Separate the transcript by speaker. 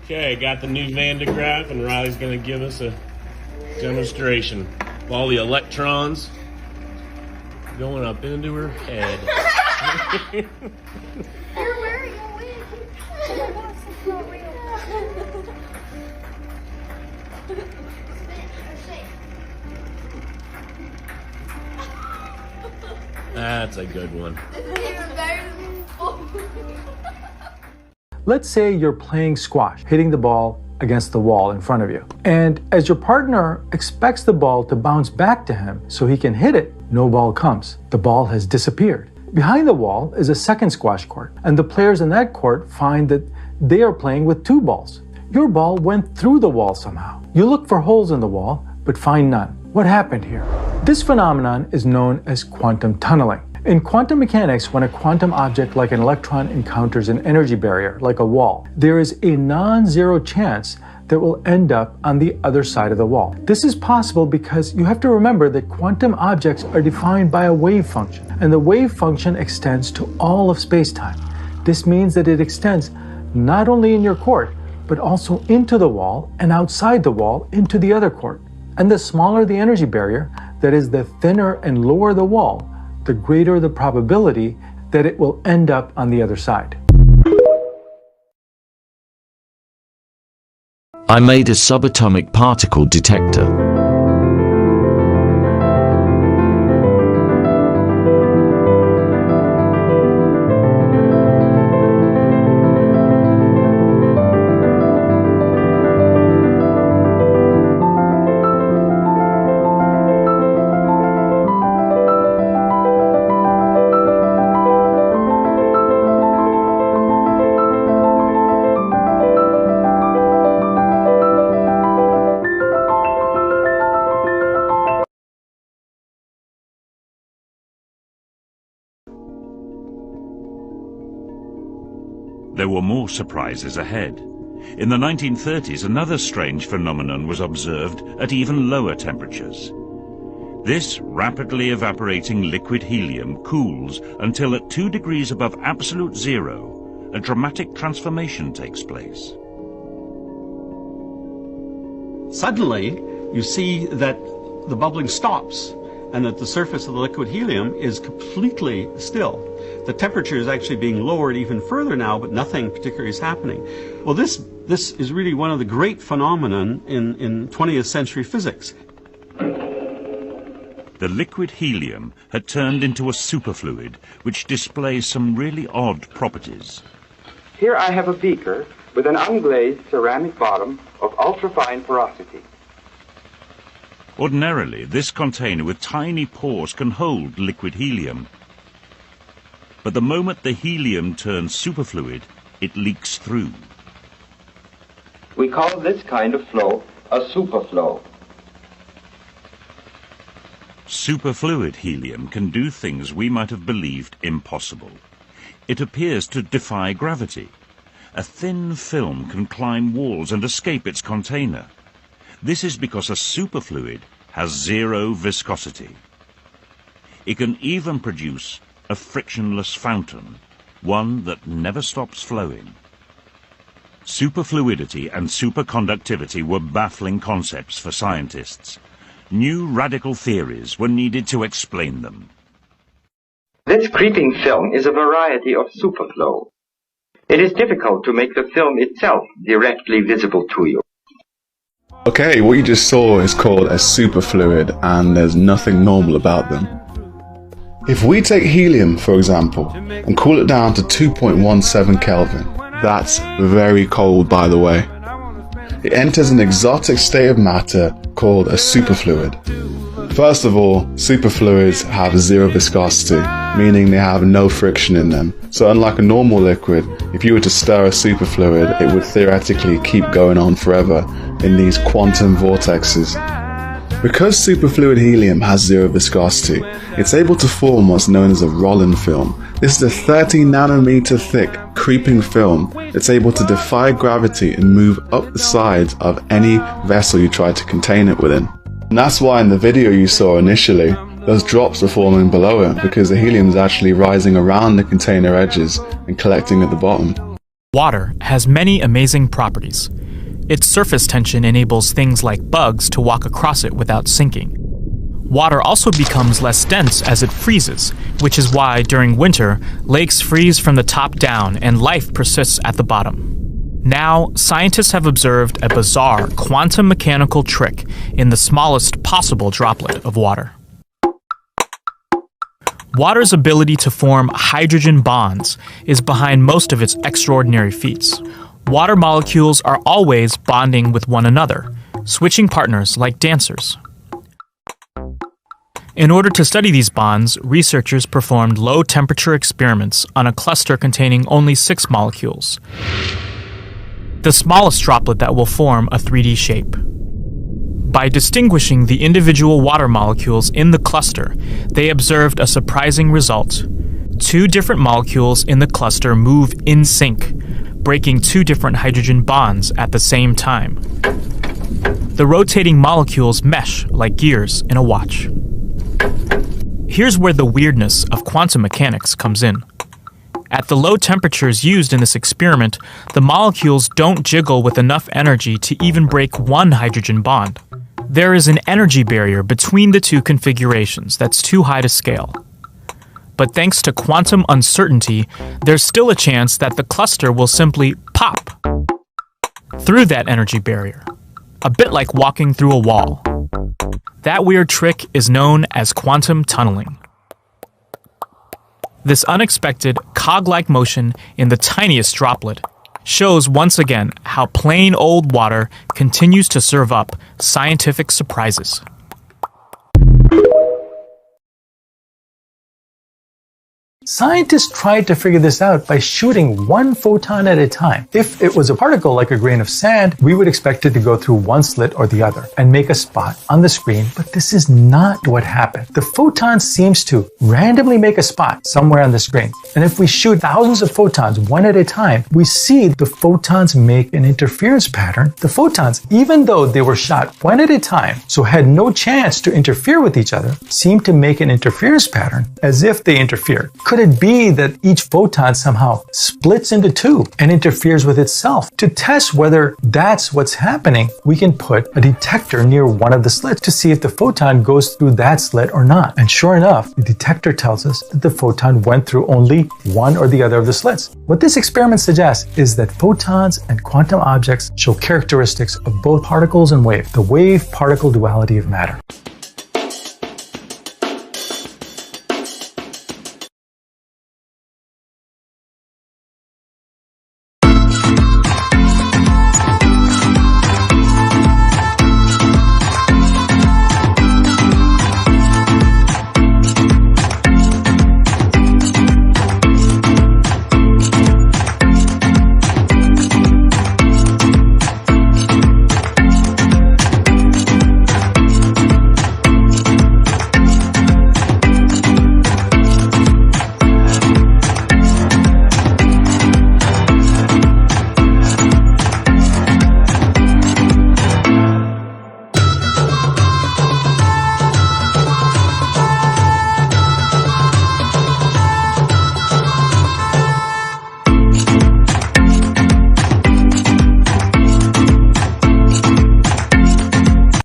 Speaker 1: Okay, got the new Van de Graaff, and Riley's going to give us a demonstration of all the electrons going up into her head.
Speaker 2: You're wearing a wig. It's not real.
Speaker 1: That's a good one.
Speaker 3: Let's say you're playing squash, hitting the ball against the wall in front of you. And as your partner expects the ball to bounce back to him so he can hit it, no ball comes. The ball has disappeared. Behind the wall is a second squash court, and the players in that court find that they are playing with two balls. Your ball went through the wall somehow. You look for holes in the wall, but find none. What happened here? This phenomenon is known as quantum tunneling. In quantum mechanics, when a quantum object like an electron encounters an energy barrier, like a wall, there is a non-zero chance that will end up on the other side of the wall. This is possible because you have to remember that quantum objects are defined by a wave function, and the wave function extends to all of space-time. This means that it extends not only in your court, but also into the wall and outside the wall into the other court. And the smaller the energy barrier, that is, the thinner and lower the wall, the greater the probability that it will end up on the other side.
Speaker 4: I made a subatomic particle detector.
Speaker 5: There were more surprises ahead. In the 1930s, another strange phenomenon was observed at even lower temperatures. This rapidly evaporating liquid helium cools until at 2 degrees above absolute zero, a dramatic transformation takes place.
Speaker 6: Suddenly, you see that the bubbling stops and that the surface of the liquid helium is completely still. The temperature is actually being lowered even further now, but nothing particularly is happening. Well, this is really one of the great phenomenon in 20th century physics.
Speaker 5: The liquid helium had turned into a superfluid, which displays some really odd properties.
Speaker 7: Here I have a beaker with an unglazed ceramic bottom of ultrafine porosity.
Speaker 5: Ordinarily, this container with tiny pores can hold liquid helium. But the moment the helium turns superfluid, it leaks through.
Speaker 7: We call this kind of flow a superflow.
Speaker 5: Superfluid helium can do things we might have believed impossible. It appears to defy gravity. A thin film can climb walls and escape its container. This is because a superfluid has zero viscosity. It can even produce a frictionless fountain, one that never stops flowing. Superfluidity and superconductivity were baffling concepts for scientists. New radical theories were needed to explain them.
Speaker 7: This creeping film is a variety of superflow. It is difficult to make the film itself directly visible to you.
Speaker 8: Okay, what you just saw is called a superfluid, and there's nothing normal about them. If we take helium, for example, and cool it down to 2.17 Kelvin, that's very cold, by the way. It enters an exotic state of matter called a superfluid. First of all, superfluids have zero viscosity, meaning they have no friction in them. So unlike a normal liquid, if you were to stir a superfluid, it would theoretically keep going on forever in these quantum vortexes. Because superfluid helium has zero viscosity, it's able to form what's known as a Rollin film. This is a 30 nanometer thick, creeping film that's able to defy gravity and move up the sides of any vessel you try to contain it within. And that's why in the video you saw initially, those drops are forming below it, because the helium is actually rising around the container edges and collecting at the bottom.
Speaker 9: Water has many amazing properties. Its surface tension enables things like bugs to walk across it without sinking. Water also becomes less dense as it freezes, which is why during winter, lakes freeze from the top down and life persists at the bottom. Now, scientists have observed a bizarre quantum mechanical trick in the smallest possible droplet of water. Water's ability to form hydrogen bonds is behind most of its extraordinary feats. Water molecules are always bonding with one another, switching partners like dancers. In order to study these bonds, researchers performed low-temperature experiments on a cluster containing only 6 molecules, the smallest droplet that will form a 3D shape. By distinguishing the individual water molecules in the cluster, they observed a surprising result. 2 different molecules in the cluster move in sync, breaking 2 different hydrogen bonds at the same time. The rotating molecules mesh like gears in a watch. Here's where the weirdness of quantum mechanics comes in. At the low temperatures used in this experiment, the molecules don't jiggle with enough energy to even break 1 hydrogen bond. There is an energy barrier between the 2 configurations that's too high to scale. But thanks to quantum uncertainty, there's still a chance that the cluster will simply pop through that energy barrier, a bit like walking through a wall. That weird trick is known as quantum tunneling. This unexpected, cog-like motion in the tiniest droplet shows once again how plain old water continues to serve up scientific surprises.
Speaker 3: Scientists tried to figure this out by shooting 1 photon at a time. If it was a particle like a grain of sand, we would expect it to go through one slit or the other and make a spot on the screen, but this is not what happened. The photon seems to randomly make a spot somewhere on the screen. And if we shoot thousands of photons one at a time, we see the photons make an interference pattern. The photons, even though they were shot one at a time, so had no chance to interfere with each other, seem to make an interference pattern as if they interfered. Could it be that each photon somehow splits into 2 and interferes with itself? To test whether that's what's happening, we can put a detector near one of the slits to see if the photon goes through that slit or not. And sure enough, the detector tells us that the photon went through only one or the other of the slits. What this experiment suggests is that photons and quantum objects show characteristics of both particles and wave, the wave-particle duality of matter.